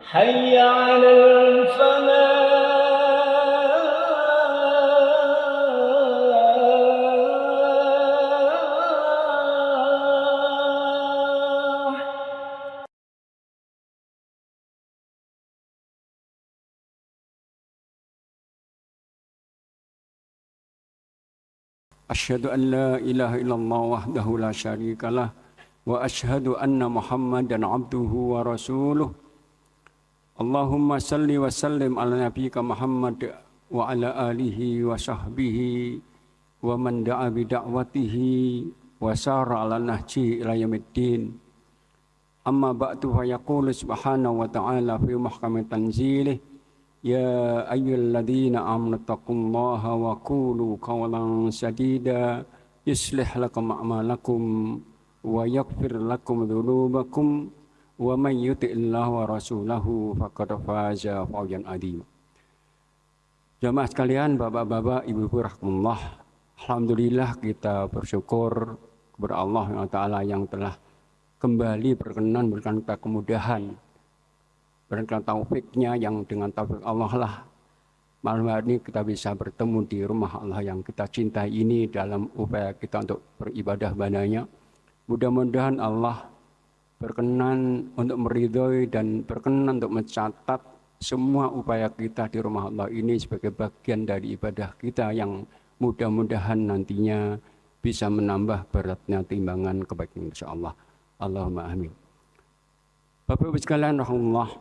حي على الفلاح. Asyhadu an la ilaha illallah wahdahu la syarika lah wa asyhadu anna Muhammadan abduhu wa rasuluh. Allahumma salli wa sallim ala nabiyyika Muhammad wa ala alihi wa sahbihi wa man da'a bi da'watihi wa sara ala nahji ila yaumiddin. Amma ba'du fa yaqulu subhanahu wa ta'ala fi mahkami tanzilih ya ayyuhalladzina amanu taqullaha wa qulu qawlan sadida yuslih lakum a'malakum wa yaghfir lakum dzunubakum wa may yuti'illaha wa rasulahu faqad faza fawzan 'azima. Jamaah sekalian, bapak-bapak, ibu-ibu rahmatullah, alhamdulillah kita bersyukur kepada Allah Taala yang telah kembali berkenan memberikan kita kemudahan, berikan taufiknya, yang dengan taufik Allah lah malam hari ini kita bisa bertemu di rumah Allah yang kita cintai ini dalam upaya kita untuk beribadah padanya. Mudah-mudahan Allah berkenan untuk meridhoi dan berkenan untuk mencatat semua upaya kita di rumah Allah ini sebagai bagian dari ibadah kita yang mudah-mudahan nantinya bisa menambah beratnya timbangan kebaikan insyaallah. Allahumma amin. Bapak-ibu sekalian rahmatullah,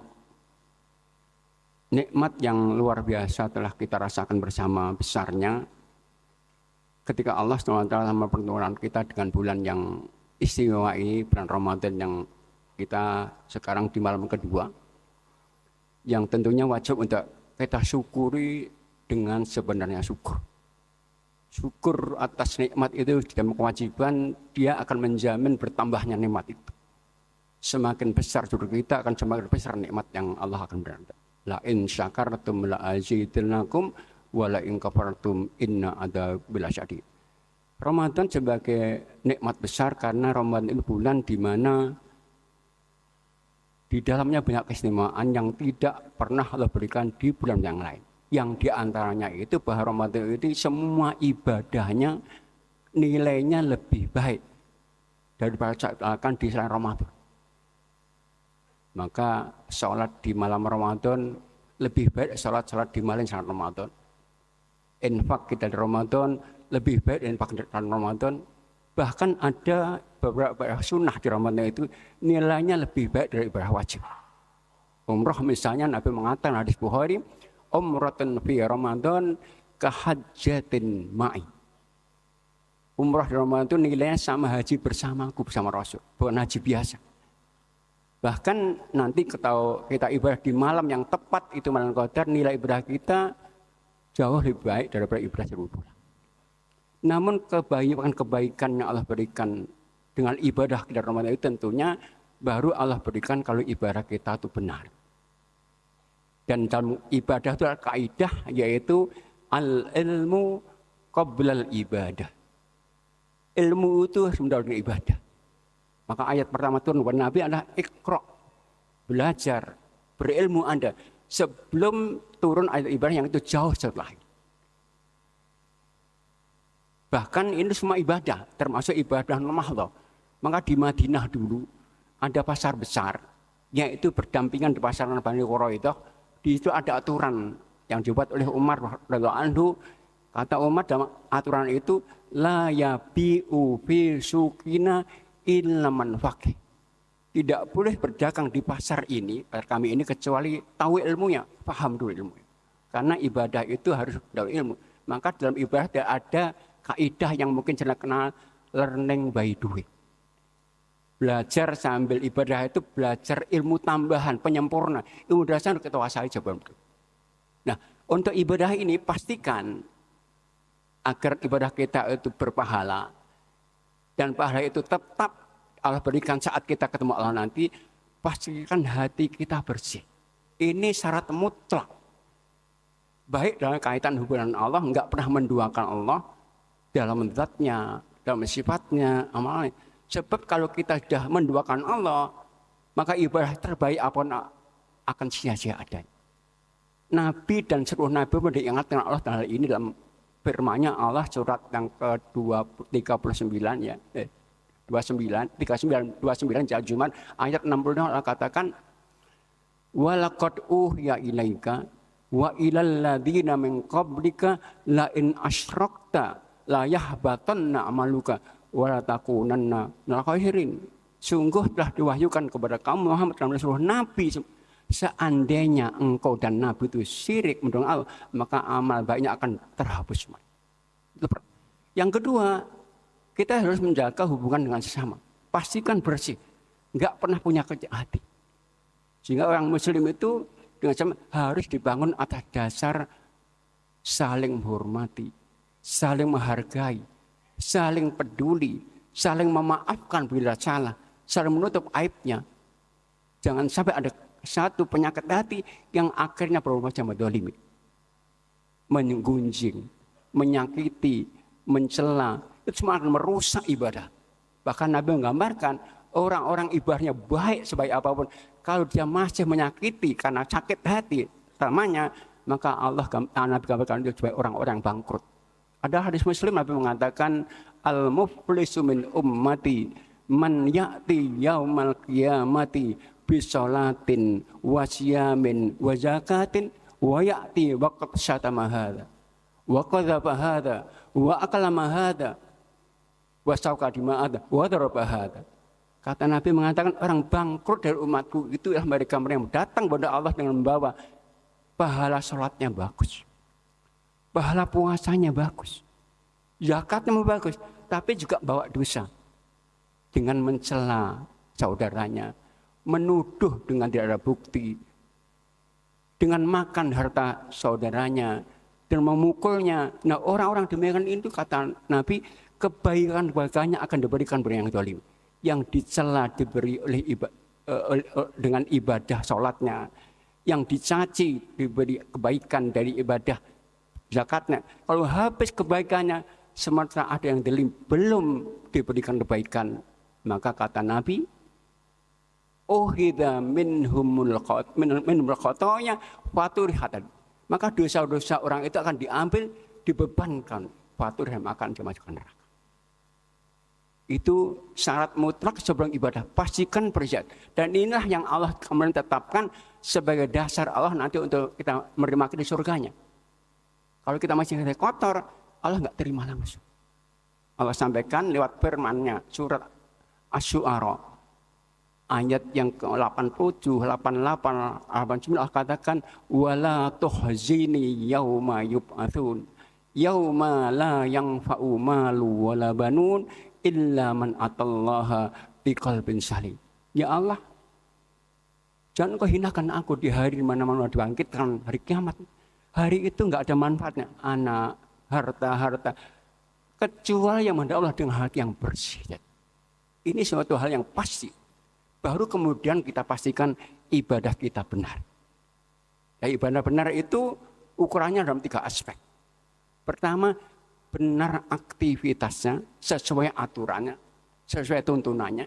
nikmat yang luar biasa telah kita rasakan bersama besarnya ketika Allah SWT mempertemukan kita dengan bulan yang istimewa ini, bulan Ramadan yang kita sekarang di malam kedua, yang tentunya wajib untuk kita syukuri dengan sebenarnya syukur. Syukur atas nikmat itu dalam kewajiban, dia akan menjamin bertambahnya nikmat itu. Semakin besar syukur kita akan semakin besar nikmat yang Allah akan berikan. La in syakartum la azidannakum wa la in kafartum inna adzabi lasyadid. Ramadan sebagai nikmat besar karena Ramadan itu bulan di mana di dalamnya banyak keistimewaan yang tidak pernah Allah berikan di bulan yang lain. Yang diantaranya itu bahwa Ramadan itu semua ibadahnya nilainya lebih baik daripada akan di selain Ramadan. Maka sholat di malam Ramadan lebih baik sholat di malam selain Ramadan. Infak kita di Ramadan lebih baik infak di Ramadan. Bahkan ada beberapa sunnah di Ramadan itu nilainya lebih baik dari ibadah wajib. Umrah misalnya Nabi mengatakan hadis Bukhari, umratun fi Ramadan kahajjatin ma'i. Umrah di Ramadan itu nilainya sama haji bersamaku, bersama Rasul, bukan haji biasa. Bahkan nanti kita ibadah di malam yang tepat itu malam Qadar, nilai ibadah kita jauh lebih baik daripada ibadah seribu bulan. Namun kebaikan yang Allah berikan dengan ibadah kita Ramadan itu tentunya baru Allah berikan kalau ibadah kita itu benar. Dan dalam ibadah itu ada kaidah, yaitu al-ilmu qablal ibadah. Ilmu itu harus mendahului ibadah. Maka ayat pertama turun kepada Nabi adalah iqra, belajar, berilmu Anda sebelum turun ayat ibadah yang itu jauh setelah itu. Bahkan ini semua ibadah, termasuk ibadah Ramadan. Maka di Madinah dulu ada pasar besar, yaitu berdampingan di pasaran Bani Quraidah. Di situ ada aturan yang dibuat oleh Umar radhiyallahu anhu. Kata Umar dalam aturan itu, la yabi'u fi suqina illa man faqih. Tidak boleh berdagang di pasar ini, kami ini, kecuali tahu ilmunya, paham dulu ilmunya. Karena ibadah itu harus tahu ilmu. Maka dalam ibadah ada kaidah yang mungkin saya kenal, learning by doing. Belajar sambil ibadah itu belajar ilmu tambahan, penyempurna. Ilmu dasar kita kuasai sebelum itu. Nah, untuk ibadah ini pastikan agar ibadah kita itu berpahala. Dan pahala itu tetap Allah berikan saat kita ketemu Allah nanti, pastikan hati kita bersih. Ini syarat mutlak. Baik dalam kaitan hubungan Allah, enggak pernah menduakan Allah dalam zatnya, dalam sifatnya, amalnya. Sebab kalau kita sudah menduakan Allah, maka ibadah terbaik akan sia-sia adanya. Nabi dan seluruh Nabi pun diingatkan Allah dalam hal ini dalam firman-Nya Allah surat yang ke-39 ya. 29 Jumat ayat 60 Allah katakan walaqad uhiya ilaika wa ilal ladzina min qablika la in asyrakta la yahbatanna amaluka wa la takunanna minal khasirin. Sungguh telah diwahyukan kepada kamu Muhammad dan seluruh nabi, seandainya engkau dan nabi itu syirik menurut Allah, maka amal baiknya akan terhapus. Yang kedua, kita harus menjaga hubungan dengan sesama. Pastikan bersih. Enggak pernah punya kecil hati. Sehingga orang muslim itu dengan sama harus dibangun atas dasar saling menghormati, saling menghargai, saling peduli, saling memaafkan bila salah, saling menutup aibnya. Jangan sampai ada satu penyakit hati yang akhirnya berubah menjadi dzalimi. Menggunjing, menyakiti, mencela, itu semua akan merusak ibadah. Bahkan Nabi menggambarkan orang-orang ibadahnya baik sebaik apapun, kalau dia masih menyakiti karena sakit hati namanya, maka Nabi gambarkan dia sebagai orang-orang bangkrut. Ada hadis Muslim Nabi mengatakan al-muflisu min ummati man ya'ti yaumal qiyamati bisolatin wa siyamin wa zakatin wa ya'ti waqt syatama hadza wa qadzaba hadza wa akalama hadza wasauka dima'ad wadarabahada. Kata Nabi mengatakan orang bangkrut dari umatku itu adalah mereka yang datang kepada Allah dengan membawa pahala sholatnya bagus, pahala puasanya bagus, zakatnya bagus, tapi juga bawa dosa dengan mencela saudaranya, menuduh dengan tidak ada bukti, dengan makan harta saudaranya dan memukulnya. Nah, orang-orang demikian itu kata Nabi, kebaikan-kebaikannya akan diberikan kepada yang zalim. Yang dicela diberi oleh dengan ibadah sholatnya. Yang dicaci diberi kebaikan dari ibadah zakatnya. Kalau habis kebaikannya, sementara ada yang zalim belum diberikan kebaikan. Maka kata Nabi, uhidha minhumul khotonya faturihatan. Maka dosa-dosa orang itu akan diambil, dibebankan. Faturiham akan dimasukkan neraka. Itu syarat mutlak sebelum ibadah. Pastikan berzat. Dan inilah yang Allah kemudian tetapkan sebagai dasar Allah nanti untuk kita menerima di surganya. Kalau kita masih kotor, Allah nggak terima langsung. Allah sampaikan lewat firman-Nya surat Asy-Syu'ara ayat yang ke-87, 88, 89 Allah katakan wala tuhzini yauma yub'atsun yauma la yanfa'u malu wala banun illa man atallaha biqalbin salim. Ya Allah, jangan kau hinakan aku di hari mana-mana dibangkitkan hari kiamat. Hari itu enggak ada manfaatnya, anak, harta, kecuali yang menghadap Allah dengan hati yang bersih. Ini suatu hal yang pasti. Baru kemudian kita pastikan ibadah kita benar. Ya, ibadah benar itu ukurannya dalam 3 aspek. Pertama, benar aktivitasnya sesuai aturannya, sesuai tuntunannya.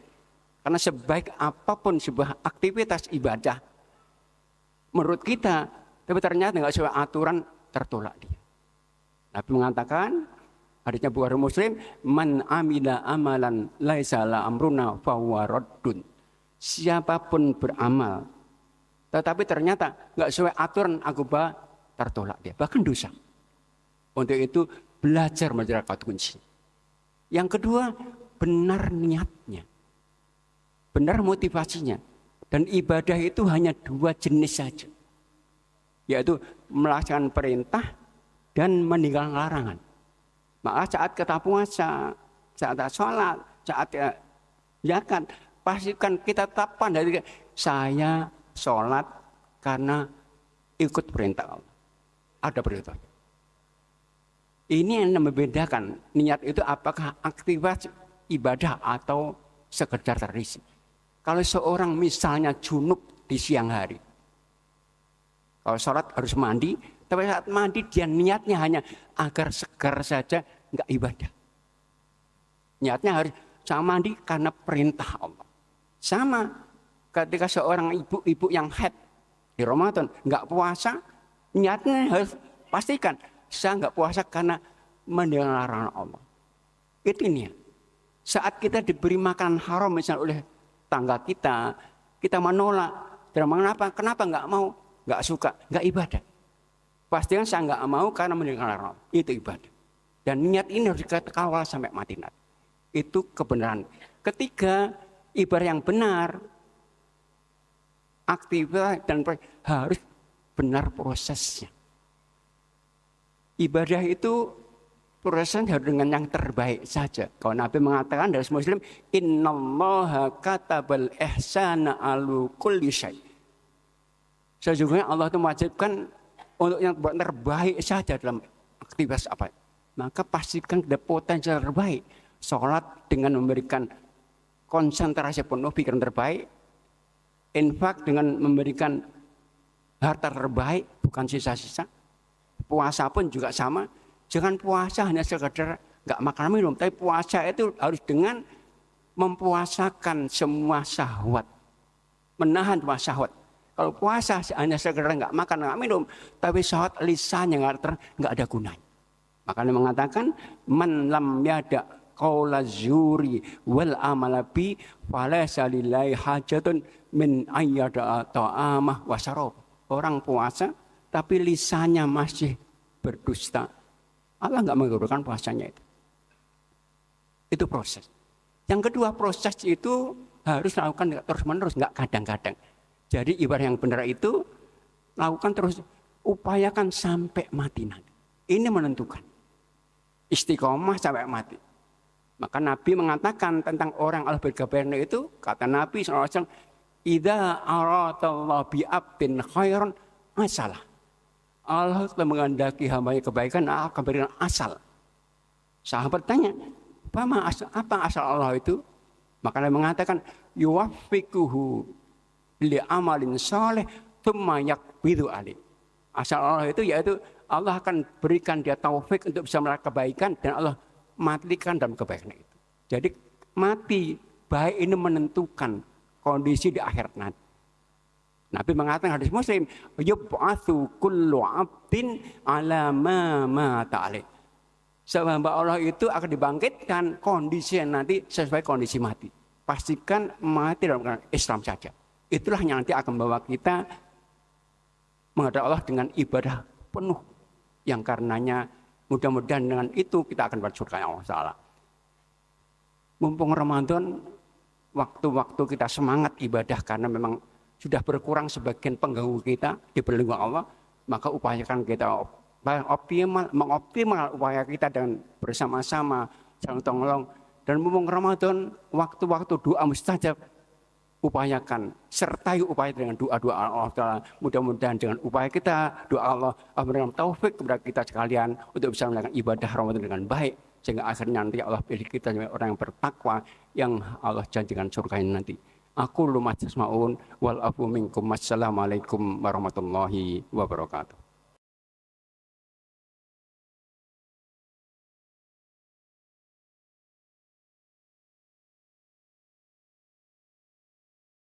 Karena sebaik apapun sebuah aktivitas ibadah menurut kita, tapi ternyata nggak sesuai aturan, tertolak dia. Nabi mengatakan, hadisnya Bukhari Muslim, man amila amalan laisa la amruna fahuwa raddun. Siapapun beramal, tetapi ternyata nggak sesuai aturan agama, tertolak dia, bahkan dosa. Untuk itu belajar menjadi kata kunci. Yang kedua, benar niatnya, benar motivasinya. Dan ibadah itu hanya 2 jenis saja, yaitu melaksanakan perintah dan meninggalkan larangan. Maka saat kita puasa, saat kita sholat, saat kita zakat, pastikan kita tetapkan dari saya sholat karena ikut perintah Allah. Ada perintah. Ini yang membedakan niat itu apakah aktivitas ibadah atau sekedar tradisi. Kalau seorang misalnya junub di siang hari, kalau sholat harus mandi, tapi saat mandi dia niatnya hanya agar segar saja, enggak ibadah. Niatnya harus saya mandi karena perintah Allah. Sama ketika seorang ibu-ibu yang haid, Di Ramadan nggak puasa, niatnya harus pastikan saya nggak puasa karena mendengar larangan Allah. Itu niat. Saat kita diberi makanan haram misalnya oleh tangga kita, kita menolak. Dan mengapa? Kenapa nggak mau? Nggak suka, nggak ibadah. Pastikan saya nggak mau karena mendengar larangan. Itu ibadah. Dan niat ini harus kita kawal sampai mati nanti. Itu kebenaran. Ketiga, ibadah yang benar, aktivitas dan harus benar prosesnya. Ibadah itu prosesnya harus dengan yang terbaik saja. Kalau Nabi mengatakan dari Muslim, innallaha katabal ihsana ala kulli syai. Sesungguhnya Allah itu mewajibkan untuk yang terbaik saja dalam aktivitas apa. Maka pastikan ada potensi terbaik. Sholat dengan memberikan konsentrasi penuh pikiran terbaik. Infak dengan memberikan harta terbaik, bukan sisa-sisa. Puasa pun juga sama. Jangan puasa hanya sekedar nggak makan minum, tapi puasa itu harus dengan mempuasakan semua syahwat, menahan semua syahwat. Kalau puasa hanya sekedar nggak makan nggak minum, tapi syahwat lisannya nggak ada gunanya. Makanya mengatakan man lam yada qaula zuri wal amala bi falaysa lillahi hajatun min ayyada ta'amah wa syarab. Orang puasa tapi lisannya masih berdusta, Allah nggak mengabulkan puasanya itu. Itu proses. Yang kedua, proses itu harus lakukan terus-menerus, nggak kadang-kadang. Jadi ibadah yang benar itu lakukan terus, upayakan sampai mati nanti. Ini menentukan istiqomah sampai mati. Maka Nabi mengatakan tentang orang al-bergabarna itu, kata Nabi SAW, idza aradallahu bi abdin khairan asalah. Allah telah menghendaki hamba-Nya kebaikan, akan berikan asal. Sahabat tanya, apa asal Allah itu? Maka Nabi mengatakan, yuwaffiquhu li amalin saleh tsumma yaqbidu alih. Asal Allah itu yaitu Allah akan berikan dia taufik untuk bisa melakukan kebaikan dan Allah matikan dalam kebaikan itu. Jadi mati baik ini menentukan kondisi di akhirat nanti. Nabi mengatakan hadis Muslim, yub'atsu kullu 'abdin 'ala ma mata alaih. Sebab hamba Allah itu akan dibangkitkan kondisi nanti sesuai kondisi mati. Pastikan mati dalam Islam saja. Itulah yang nanti akan membawa kita menghadap Allah dengan ibadah penuh. Yang karenanya mudah-mudahan dengan itu kita akan masuk surga Allah Ta'ala. Mumpung Ramadan, waktu-waktu kita semangat ibadah karena memang sudah berkurang sebagian pengganggu kita di perlindungan Allah, maka upayakan kita mengoptimal upaya kita dan bersama-sama saling tolong. Dan mumpung Ramadan, waktu-waktu doa mustajab, upayakan, sertai upaya dengan doa-doa Allah Ta'ala. Mudah-mudahan dengan upaya kita, doa Allah memberikan taufik kepada kita sekalian untuk bisa melakukan ibadah Ramadan dengan baik, sehingga akhirnya nanti Allah pilih kita sebagai orang yang bertakwa, yang Allah janjikan surganya nanti. Aku lumat tasma'un wal afu minkum. Wassalamualaikum warahmatullahi wabarakatuh.